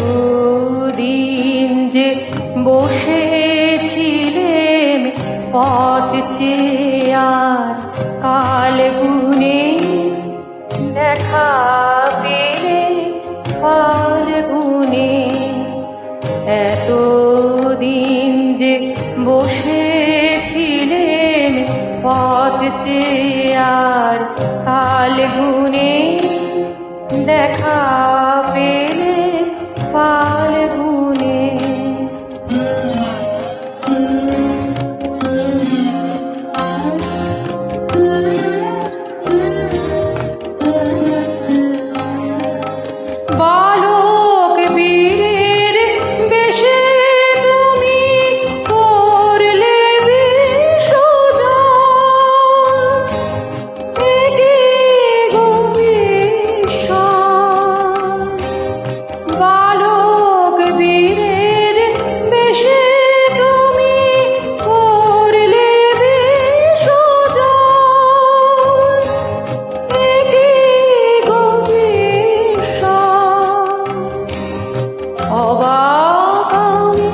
এতদিন যে বসেছিলেম পথ চেয়ে আর কাল গুনে দেখা পেলে ফল গুনে। এতদিন যে বসেছিলেম পথ চেয়ে আর কাল গুনে দেখা পেলে ফল গুনে। বালক বীরের বেশে তুমি করলে বিসর্জন, একে গো বিসর্জন। বালক বীরের বেশে তুমি করলে বিসর্জন, একে গো বিসর্জন। অবাক আমি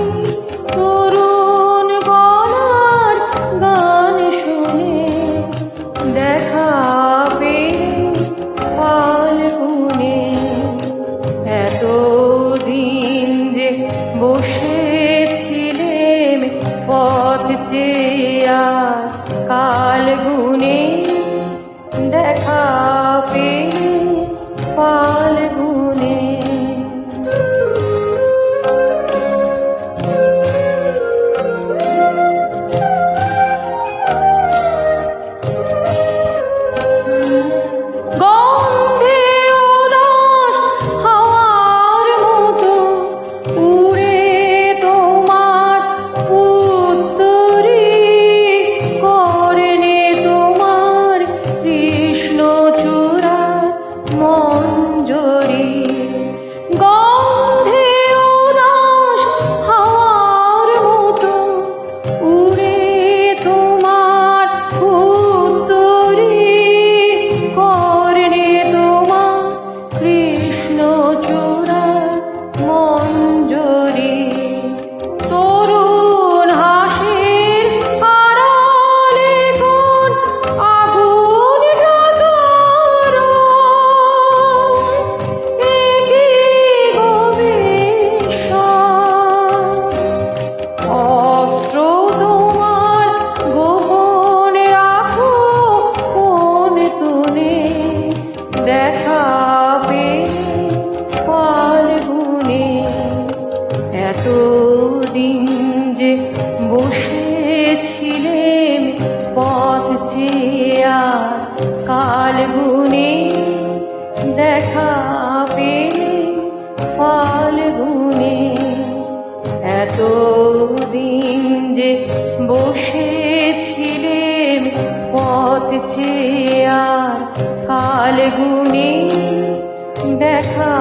তরুণ গলার গান শুনে দেখা পেয়ে ফল গুনে। এতদিন যে বসেছিলেম পথ চেয়ে আর কাল গুনে দেখা পেয়ে ফল গুনে। গন্ধে উদাস হাওয়ার মতো উড়ে তোমার উত্তরী কর্ণে তোমার কৃষ্ণচূড়া মঞ্জরি। গন্ধে উদাস হাওয়ার মতো উড়ে তোমার উত্তরী কর্ণে তোমার কৃষ্ণচূড়া মঞ্জরি। তরুণ হাসির আড়ালে কোন আগুন ঢাকার, একে গো বিসর্জন। অস্ত্র তোমার গোপন রাখো কোন তুনে দেখা পেলে ফল গুনে। এতদিন যে বসেছিলেম পথ চেয়ে আর কাল গুনে দেখা পেলে ফল গুনে। এতদিন যে বসেছিলেম পথ চেয়ে আর কাল গুনে দেখা